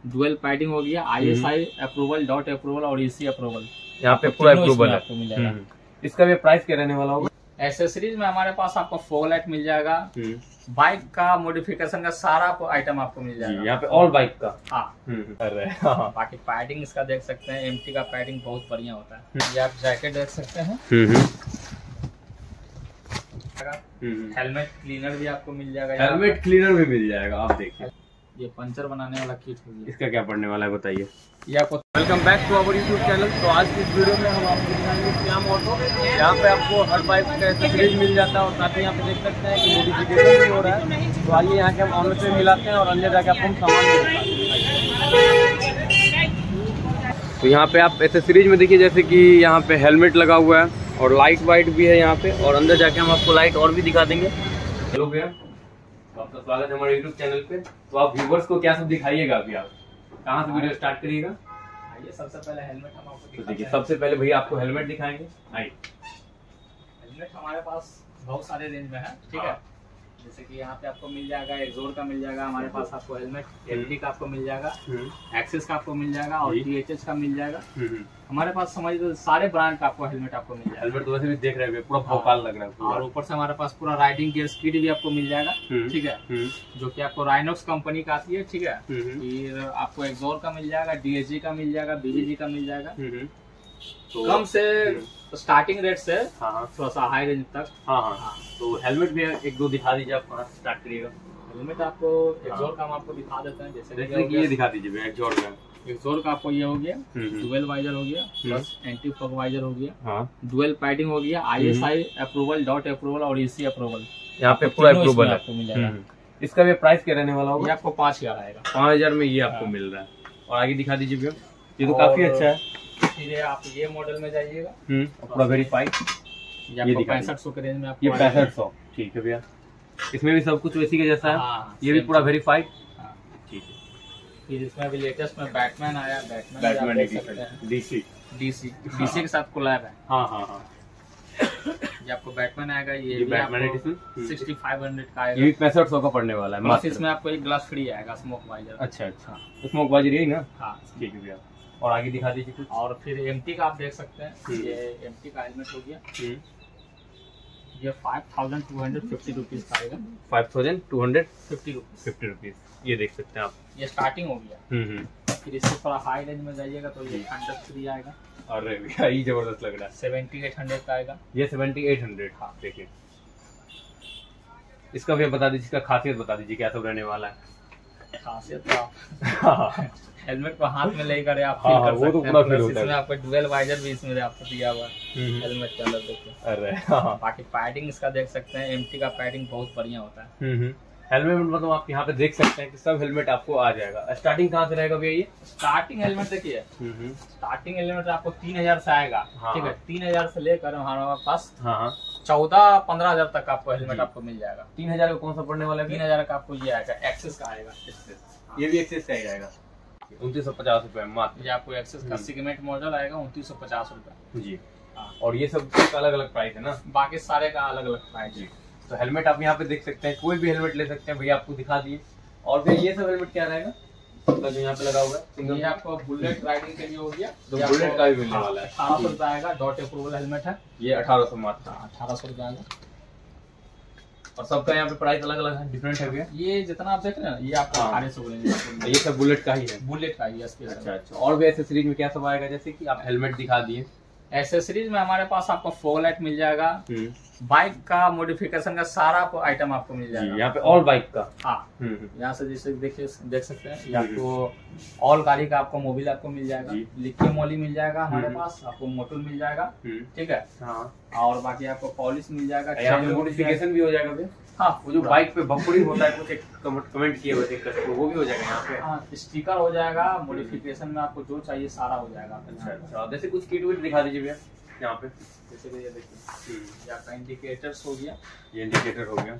Dual padding हो गया, ISI approval, dot approval और EC अप्रूवल, यहाँ पे पूरा अप्रूवल है आपको मिल जाएगा। इसका भी प्राइस क्या रहने वाला होगा? एसेसरीज में हमारे पास आपको फॉग लाइट मिल जाएगा, बाइक का मॉडिफिकेशन का सारा आइटम आपको मिल जाएगा। यहाँ पे ऑल बाइक का। हाँ। बाकी पैडिंग इसका देख सकते हैं, MT का पैडिंग बहुत बढ़िया होता है। ये आप जैकेट देख सकते हैं। हेलमेट क्लीनर भी आपको मिल जाएगा। हेलमेट क्लीनर भी मिल जाएगा, आप देखिए। ये पंचर बनाने वाला किट होगी। इसका क्या पड़ने वाला है बताइए? ये आपको welcome back to our YouTube channel. तो आज की इस वीडियो में हम आपको दिखाएंगे श्याम ऑटो। यहाँ पे आपको हर बाइक का एक्सेसरीज मिल जाता है और साथ ही यहाँ पे देख सकते हैं कि मॉडिफिकेशन भी हो रहा है। तो आइए यहाँ के हम ऑनर से मिलाते हैं और अंदर जाके आपको हम सामान भी दिखाते हैं। तो यहाँ पे आप एक्सेसरीज में देखिए, जैसे कि यहाँ पे हेलमेट लगा हुआ है और लाइट वाइट भी है यहाँ पे, और अंदर जाके हम आपको लाइट और भी दिखा देंगे। हेलो भैया, आपका स्वागत है हमारे यूट्यूब चैनल पे। तो आप व्यूवर्स को क्या सब दिखाइएगा? अभी आप कहाँ से वीडियो स्टार्ट करिएगा? आइए, सबसे पहले हेलमेट हम आपको तो देखिए, सबसे पहले भैया आपको हेलमेट दिखाएंगे। आइए। हेलमेट हमारे पास बहुत सारे रेंज में है, ठीक है। जैसे कि यहाँ पे आपको मिल जाएगा, एक्सोर का मिल जाएगा हमारे पास आपको हेलमेट, MT का आपको मिल जाएगा, एक्सिस का आपको मिल जाएगा और THH का मिल जाएगा। हमारे पास समझ लो सारे ब्रांड का आपको हेलमेट आपको मिल जाएगा। हेलमेट तो वैसे भी देख रहे हैं, पूरा भोकाल लग रहा है। और ऊपर से हमारे पास पूरा राइडिंग गियर किट भी आपको मिल जाएगा, ठीक है, जो कि आपको राइनॉक्स कंपनी का आती है, ठीक है। फिर आपको एक्सोर का मिल जाएगा, DSG का मिल जाएगा, BBG का मिल जाएगा। तो कम से स्टार्टिंग रेट से थोड़ा सा हाई रेंज तक। हाँ। तो हेलमेट भी एक दो दिखा दीजिए, आप कहाँ से स्टार्ट करिएगा? हेलमेट आपको एक्सोर का हम आपको दिखा देते हैं। जैसे कि ये दिखा दीजिए एक्सोर का। एक्सोर का आपको ये हो गया, डुअल वाइजर हो गया, प्लस एंटी फॉग वाइजर हो गया, डुअल पैडिंग हो गया, ISI अप्रूवल, डॉट अप्रूवल और EC अप्रूवल, यहाँ पे पूरा अप्रूवल है आपको मिल जाएगा। इसका भी प्राइस क्या रहने वाला होगा? ये आपको 5000 आएगा। 5000 में ये आपको मिल रहा है। और आगे दिखा दीजिए भैया, ये तो काफी अच्छा है। फिर आप ये मॉडल में जाइएगा, पूरा वेरीफाइड। ये 6500 के रेंज में आपको, ये 6500, ठीक है भैया। इसमें भी सब कुछ वैसी के जैसा है, ये भी पूरा वेरीफाइड, ठीक है। फिर इसमें भी लेटेस्ट में बैटमैन आया, बैटमैन DC के साथ कोलैब है। हाँ। ये आपको बैटमैन आएगा, ये बैटमैन एडिशन 6500 का आएगा। ये भी 6500 का पड़ने वाला है। प्लस इसमें आपको एक ग्लास फ्री आएगा, स्मोक वाइजर। अच्छा, स्मोक वाइजर यही ना? हाँ, ठीक है भैया। और आगे दिखा दीजिए कुछ। और फिर MT का आप देख सकते हैं, ये MT का हेलमेट हो गया, ये 5250 रुपीज का आएगा। 5250 रुपीज, ये देख सकते हैं आप। ये स्टार्टिंग हो गया। फिर इससे थोड़ा हाई रेंज में जाइएगा तो ये 103 आएगा। अरे भैया, ये जबरदस्त लग रहा है। 7800 का आएगा। ये 7800। हाँ, देखिए इसका भी बता दीजिए, इसका खासियत बता दीजिए क्या सब रहने वाला है। खासियत तो आप हेलमेट को हाथ में लेकर आप फील कर सकते हैं। वो तो पूरा फील होता है। इसमें आपको डुअल वाइजर भी इसमें आपको दिया हुआ है हेलमेट के अंदर, देखिए। अरे बाकी पैडिंग इसका देख सकते हैं, MT का पैडिंग बहुत बढ़िया होता है। हेलमेट मतलब आप यहाँ पे देख सकते हैं कि सब हेलमेट आपको आ जाएगा। स्टार्टिंग कहाँ से रहेगा भैया? ये स्टार्टिंग हेलमेट देखिए, स्टार्टिंग हेलमेट आपको 3000 से आएगा, ठीक है। 3000 से लेकर हमारे पास 14-15 तक आपको हेलमेट आपको मिल जाएगा। 3000 का कौन सा पड़ने वाला है? 3000 का आपको ये आएगा, एक्सेस का आएगा। ये भी एक्सेस का ही आएगा, 2950 रुपए मात्र। ये आपको एक्सेस का सेगमेंट मॉडल आएगा 2950 रुपए जी। और ये सब अलग अलग प्राइस है ना? बाकी सारे का अलग अलग प्राइस है। तो हेलमेट आप यहाँ पे देख सकते हैं, कोई भी हेलमेट ले सकते हैं भैया, आपको दिखा दिए। और भैया ये सब हेलमेट क्या रहेगा जो यहाँ पे लगा हुआ है? ये आपको बुलेट राइडिंग के लिए हो गया, तो बुलेट का भी मिलने वाला है। 1800 रुपए आएगा, डॉट अप्रूवल हेलमेट है। ये 1800 मात्र। 1800 रुपए आएगा। और सबका यहाँ पे प्राइस अलग अलग है, डिफरेंट है भैया। ये जितना आप देख रहे हैं ये आपको 1800 मिलेगा। ये सब बुलेट का ही है? बुलेट का ही है स्पेशल। अच्छा। और भी एक्सेसरीज में क्या सब आएगा? जैसे कि आप हेलमेट दिखा दिए। एसेसरीज में हमारे पास आपको फॉग लाइट मिल जाएगा, बाइक का मॉडिफिकेशन का सारा आइटम आपको मिल जाएगा। यहाँ पे ऑल बाइक का। हाँ, यहाँ से जैसे देखिए देख सकते हैं, ये आपको ऑल गाड़ी का आपको मोबिल आपको मिल जाएगा, लिथियम मोली मिल जाएगा हमारे पास, आपको मोटूल मिल जाएगा, ठीक है। और बाकी आपको पॉलिश मिल जाएगा, मॉडिफिकेशन भी हो जाएगा भैया। हाँ, वो जो बाइक पे बम्परी होता है, कुछ एक कमेंट किए हुए थे कस्टमर, वो भी हो जाएगा यहाँ पे। हाँ, स्टिकर हो जाएगा, मॉडिफिकेशन में आपको जो चाहिए सारा हो जाएगा। अच्छा। जैसे कुछ किट विट दिखा दीजिए भैया यहाँ पे। जैसे कि ये देखिए, ये आपका इंडिकेटर्स हो गया, ये इंडिकेटर हो गया।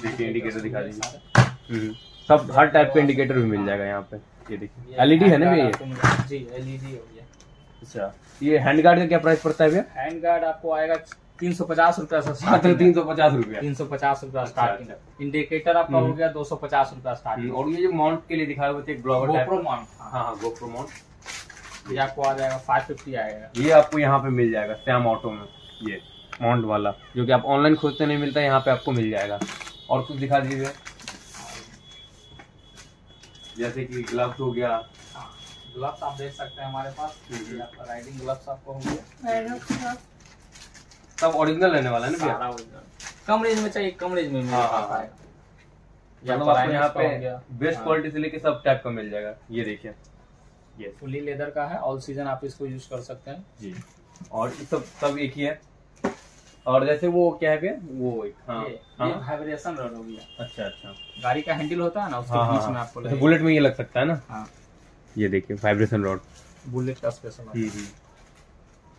देखिए इंडिकेटर दिखा दीजिए। सब हर टाइप का इंडिकेटर भी मिल जाएगा यहाँ पे। ये देखिए LED है ना भैया? जी, LED हो गया। अच्छा, ये हैंड गार्ड का क्या प्राइस पड़ता है भैया? हैंड गार्ड आपको आएगा 350 रुपया से मात्र 350 रुपया। 350 रुपया स्टार्टिंग। इंडिकेटर आपका हो गया 250 रुपया स्टार्टिंग। और ये जो माउंट के लिए दिखाए हुए थे ब्लॉगर टाइप, गोप्रो माउंट। हाँ गोप्रो माउंट, ये आपको आ जाएगा 550 आएगा। ये आपको यहाँ पे मिल जाएगा श्याम ऑटो में, ये माउंट वाला जो कि आप ऑनलाइन खोजते नहीं मिलता, यहाँ पे आपको मिल जाएगा। और कुछ दिखा दीजिए, जैसे कि ग्लव्स हो गया। ग्लव्स आप देख सकते हैं हमारे पास, ये आपका राइडिंग ग्लव्स आपको हो गया, सब ओरिजिनल रहने वाला है ना भैया? कम रेंज में चाहिए, कम रेंज में मिल पाएगा। मतलब आपको यहाँ पे बेस्ट क्वालिटी से लेके सब टाइप का मिल जाएगा। ये देखिए, ये फुली लेदर का है, ऑल सीजन आप इसको यूज कर सकते हैं जी। और सब एक ही है। और जैसे वो क्या है भैया, वो एक ये वाइब्रेशन रॉड हो गया। अच्छा, गाड़ी का हैंडल होता है ना, उसके बीच में आपको लगेगा। बुलेट में ये लग सकता है ना? हाँ, ये देखिए वाइब्रेशन रॉड, बुलेट का स्पेशल।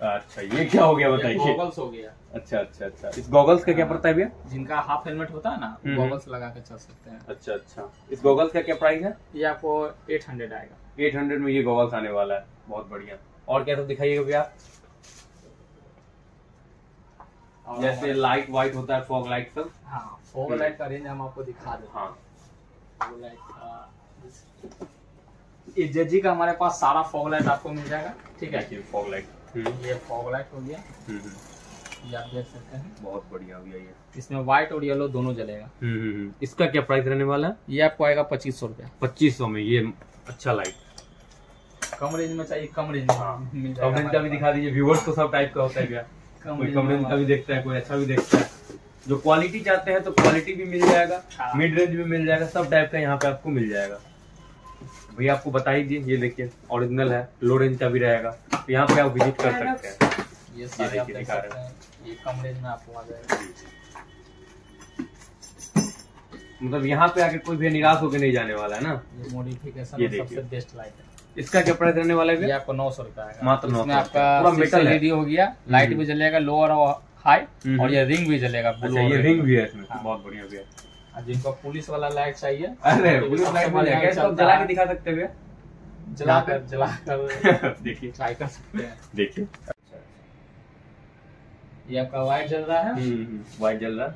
अच्छा, ये क्या हो गया बताइए? गॉगल्स हो गया। अच्छा। इस गॉगल्स का क्या पड़ता है भैया? जिनका हाफ हेलमेट होता है ना, गॉगल्स लगा के चल सकते हैं। अच्छा, इस गॉगल्स का क्या प्राइस है? ये आपको 800 आएगा। 800 में ये गॉगल्स आने वाला है, बहुत बढ़िया। और क्या सब दिखाइएगा भैया? जैसे लाइट वाइट होता है, फॉग लाइट सब। हाँ, फॉग लाइट का रेंज हम आपको दिखा दें। हाँ, फॉग लाइट का एजेजी का हमारे पास सारा फॉग लाइट आपको मिल जाएगा। ठीक है, फॉग लाइट, ये फॉग लाइट हो गया, ये आप देख सकते हैं, बहुत बढ़िया भैया। ये इसमें व्हाइट और येलो दोनों जलेगा। इसका क्या प्राइस रहने वाला है? ये आपको आएगा 2500 रुपया। 2500 में ये अच्छा लाइट। कम रेंज में चाहिए, कम रेंज में मिल जाएगा। कम रेंज का भी दिखा दीजिए, व्यूअर्स को सब टाइप का होता है भैया, कोई कम रेंज का भी देखता है, कोई अच्छा भी देखता है। जो क्वालिटी चाहते हैं तो क्वालिटी भी मिल जाएगा, मिड रेंज भी मिल जाएगा, सब टाइप का यहाँ पे आपको मिल जाएगा। भैया आपको बता ही दिए, ये देखिए ओरिजिनल है, लो रेंज का भी रहेगा, तो यहाँ पे आप विजिट कर सकते हैं। ये सारे आप देख सकते हैं, ये कम रेंज में आपको आ जाएगा। मतलब यहाँ पे आके कोई भी निराश होकर नहीं जाने वाला है ना। ये मॉडिफिकेशन सबसे बेस्ट लाइट है। इसका क्या प्राइस रहने वाला है? ये आपको 900 रुपया आएगा। मात्र 900। इसमें आपका मेटल रेडी हो गया, लाइट भी जलेगा लोअर और हाई, और ये रिंग भी जलेगा। ये रिंग भी है इसमें, बहुत बढ़िया भैया। जिनको पुलिस वाला लाइट चाहिए, अरे पुलिस लाइट मिल जाएगा, तो जला के दिखा सकते हैं भैया, जलाकर देखिए, ट्राई कर सकते हैं। देखिए, ये आपका व्हाइट जल रहा है, व्हाइट जल रहा है,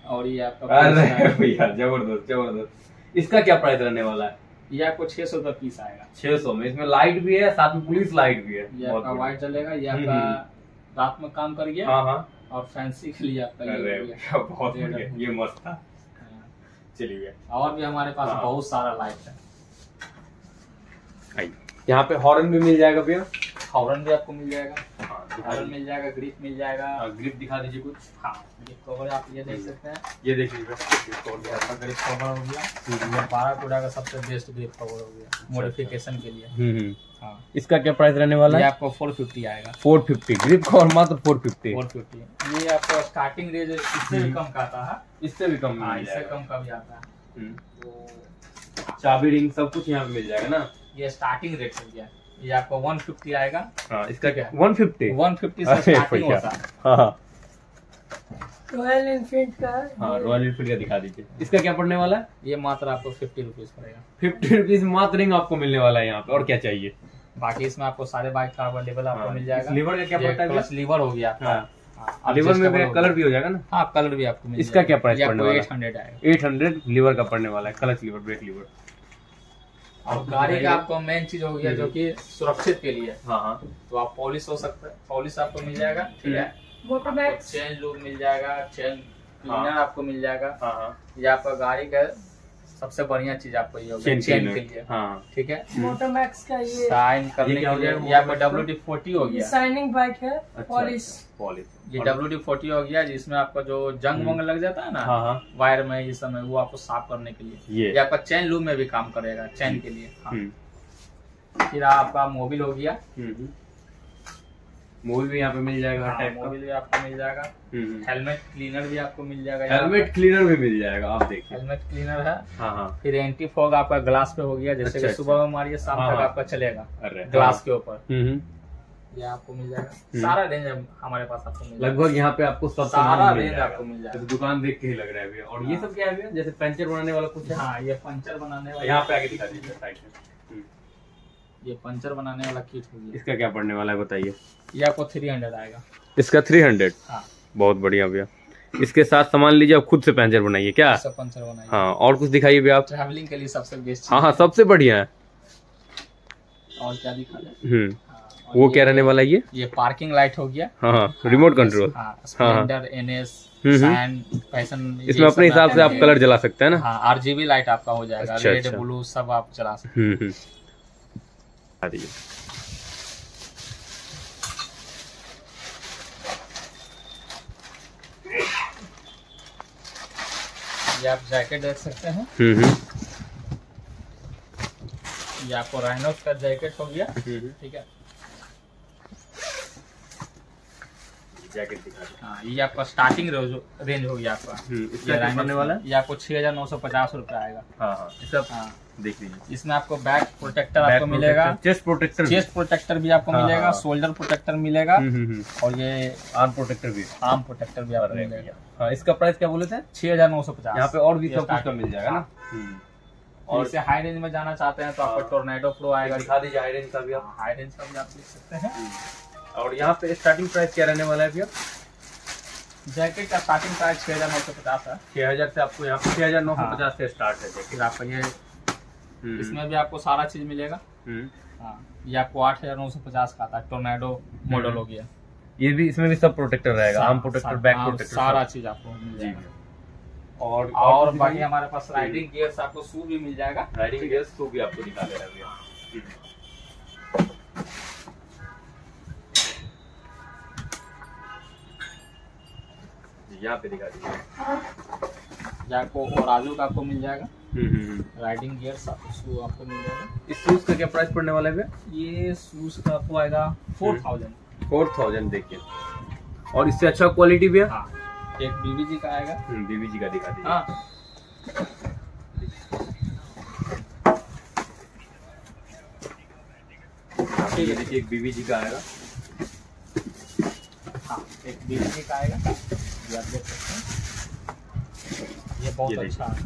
और ये आपका अरे भैया जबरदस्त। इसका क्या प्राइस रहने वाला है? ये आपको 600 रुपया पीस आएगा। 600 में, इसमें लाइट भी है, साथ में पुलिस लाइट भी है। ये आपका व्हाइट जलेगा, ये आपका रात में काम करिए, और फैंसी के लिए आपका ये बहुत बढ़िया, ये मस्त था। चलिए, और भी हमारे पास बहुत सारा लाइट है। यहाँ पे हॉर्न भी मिल जाएगा भैया, हॉर्न भी आपको मिल जाएगा, हॉर्न मिल जाएगा, ग्रिप मिल जाएगा। ग्रिप दिखा दीजिए कुछ। हाँ, ग्रिप कवर आप ये देख सकते हैं, ये देखिए ग्रिप कवर हो गया, बाराकूडा का सबसे बेस्ट ग्रिप कवर हो गया मॉडिफिकेशन के लिए। हाँ, इसका क्या प्राइस रहने वाला है? ये आपको 450 आएगा। 450 ग्रिप कवर मात्र 450। ये आपको स्टार्टिंग रेंज इससे भी कम का आता है, इससे भी कम, इससे कम का भी आता है। तो चाबी रिंग सब कुछ यहाँ पे मिल जाएगा ना। ये स्टार्टिंग रेट हो गया, ये आपको 150 आएगा। इसका क्या 150 से स्टार्टिंग होता है। रॉयल एनफील्ड का। हाँ, रॉयल एनफील्ड का दिखा दीजिए। इसका क्या पड़ने वाला है? ये मात्र आपको 50 रुपीज पड़ेगा। 50 रुपीज मात्र रिंग आपको मिलने वाला है यहाँ पे, और क्या चाहिए? बाकी इसमें आपको सारे बाइक का अवेलेबल आपको मिल जाएगा। लीवर का क्या पड़ता है? लीवर हो गया, लीवर में कलर भी हो जाएगा ना? हाँ, कलर भी आपको मिल इसका क्या प्राइस पड़ने वाला है? 800 आएगा। 800 लीवर का पड़ने वाला है, क्लच लीवर, ब्रेक लीवर। और गाड़ी का आपको मेन चीज हो गया जो कि सुरक्षित के लिए। हाँ, तो आप पॉलिश हो सकता है, पॉलिश आपको मिल जाएगा। ठीक है, मोटरबाइक चेन लूब मिल जाएगा, चेन क्लीनर आपको मिल जाएगा। हाँ, ये आपका गाड़ी का सबसे बढ़िया चीज आपको ये होगा चेन के लिए। हाँ, ठीक है, मोटरमैक्स का ये साइन करने के लिए ये आपका WD-40 हो गया, शाइनिंग बाइक है। पॉलिश ये WD-40 हो गया, जिसमें आपका जो जंग वंग लग जाता है ना वायर में, ये समय वो आपको साफ करने के लिए। ये आपका चेन लूब में भी काम करेगा, चेन के लिए। फिर आपका मोबिल हो गया, मोबिल भी यहाँ पे मिल जाएगा, हर टाइप का मोबिल भी आपको मिल जाएगा। हेलमेट क्लीनर भी आपको मिल जाएगा, हेलमेट क्लीनर भी मिल जाएगा, आप देखिए हेलमेट क्लीनर है। हाँ, फिर एंटी फॉग आपका ग्लास पे हो गया, जैसे कि सुबह में मारिए शाम तक आपका चलेगा ग्लास के ऊपर, ये आपको मिल जाएगा। सारा रेंज हमारे पास आपको मिल जाएगा, लगभग यहाँ पे आपको सब सारा रेंज आपको मिल जाएगा। तो दुकान देख के ही लग रहा है भैया। और ये सब क्या है भैया? जैसे पंचर बनाने वाला कुछ है? हाँ, ये पंचर बनाने वाला, यहाँ पे आके दिखा दीजिए साइड में। ये पंचर बनाने वाला किट हो गया। इसका क्या पड़ने वाला है बताइए? ये आपको 300 आएगा। इसका 300? हाँ, बहुत बढ़िया भैया। इसके साथ सामान लीजिए, आप खुद से पंचर बनाइए क्या? सब पंचर बनाइए। हाँ, और कुछ दिखाइए भैया आप। ट्रैवलिंग के लिए सबसे बेस्ट। हाँ हाँ, सबसे बढ़िया है। और क्या दिखा दें? वो क्या रहने वाला है ये पार्किंग लाइट हो गया। हाँ हाँ, रिमोट कंट्रोल। स्प्लेंडर, एनएस, सैन, पैशन, इसमें अपने हिसाब से आप कलर जला सकते हैं ना? हाँ, RGB लाइट आपका हो जाएगा। अच्छा, रेड, अच्छा। ब्लू सब आप चला सकते हैं। ये आप जैकेट देख सकते हैं। ये आपको राइनोस का जैकेट हो गया। ठीक है, जैकेट दिखा दो। हाँ, ये आपका स्टार्टिंग रेंज हो गया आपका। इसका क्या बनने वाला है? ये आपको 6,950 रुपए आएगा। हाँ हाँ, सब हाँ, देख लीजिए। इसमें आपको बैक प्रोटेक्टर आपको मिलेगा, चेस्ट प्रोटेक्टर भी आपको मिलेगा, शोल्डर प्रोटेक्टर मिलेगा, और ये आर्म प्रोटेक्टर भी भी आपको मिलेगा। हाँ, इसका प्राइस क्या बोले थे? 6,950। यहाँ पे और भी सब कुछ का मिल जाएगा ना। और इसे हाई रेंज में जाना चाहते हैं तो आपको टोर्नेडो प्रो आएगा। दिखा दीजिए हाई रेंज का भी आप। हाई रेंज का भी आप देख सकते हैं। और यहाँ पे स्टार्टिंग प्राइस क्या रहने वाला है भैया? जैकेट का स्टार्टिंग प्राइस 6,950 है। 6,000 से आपको यहाँ पे 6,950 से स्टार्ट है जैकेट। आपका ये इसमें भी आपको सारा चीज मिलेगा। हाँ, ये आपको 8,950 का आता है। टोर्नेडो मॉडल हो गया। ये भी, इसमें भी सब प्रोटेक्टर रहेगा, आर्म प्रोटेक्टर, बैक प्रोटेक्टर, सारा चीज आपको मिल जाएगा। और बाकी हमारे पास राइडिंग गियर्स, आपको शू भी मिल जाएगा। राइडिंग गियर्स शू भी आपको दिखा दे रहा है भैया। यहाँ पे दिखा दीजिए। आपको और आजू का आपको मिल जाएगा। राइडिंग गियर्स आपको शू आपको मिल जाएगा। इस शूज का क्या प्राइस पड़ने वाला है भैया? ये शूज का आपको आएगा 4,000। देखिए। और इससे अच्छा क्वालिटी भी है। हाँ, एक BBG का आएगा। BBG का दिखा दीजिए। हाँ, ठीक है, देखिए एक BBG का आएगा। हाँ, एक BBG का आएगा। ये आप देख सकते हैं, ये बहुत अच्छा है।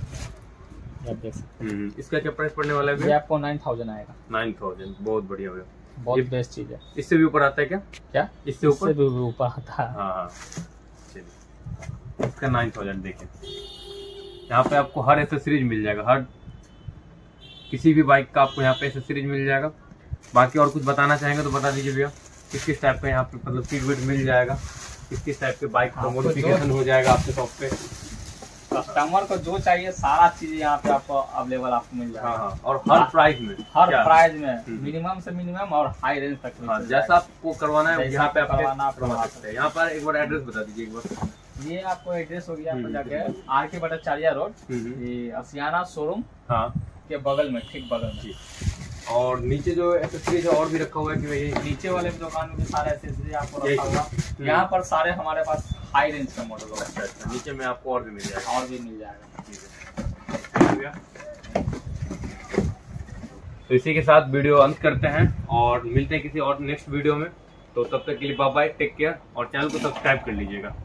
ये आप देख सकते हैं। इसका क्या प्राइस पड़ने वाला है? ये आपको 9,000 आएगा। 9,000, बहुत बढ़िया भैया। बहुत बेस्ट चीज है। इससे भी ऊपर आता है क्या? इससे ऊपर भी ऊपर आता है। हाँ, चलिए इसका 9,000 देखें। यहाँ पे आपको हर एसेसरीज मिल जाएगा, हर किसी भी बाइक का आपको यहाँ पे एसेसरीज मिल जाएगा। बाकी और कुछ बताना चाहेंगे तो बता दीजिए भैया, किस टाइप का यहाँ पे मतलब सीट वेट मिल जाएगा, किस टाइप के बाइक का मॉडिफिकेशन हो जाएगा आपके शॉप पे। कस्टमर को जो चाहिए सारा चीज यहाँ पे आपको अवेलेबल आपको मिल जाएगा। हाँ, और हर प्राइस में, मिनिमम से मिनिमम और हाई रेंज तक। हाँ, जैसा आपको करवाना है यहाँ पे करवा सकते हैं। यहाँ पर एक बार एड्रेस बता दीजिए एक बार। ये आपको एड्रेस हो गया आपको जाके RK भट्टाचार्य रोड, असियाना शोरूम के बगल में, ठीक बगल में। और नीचे जो एसेसरीज और भी रखा हुआ है कि भाई नीचे वाले दुकान में भी सारे एसेसरीज आपको रखा हुआ। यहाँ पर सारे हमारे पास हाई रेंज का मॉडल होगा। अच्छा, नीचे में आपको और भी मिल जाएगा। और भी मिल जाएगा। तो इसी के साथ वीडियो अंत करते हैं और मिलते हैं किसी और नेक्स्ट वीडियो में। तो तब तक के लिए बाय बाय, टेक केयर, और चैनल को सब्सक्राइब कर लीजिएगा।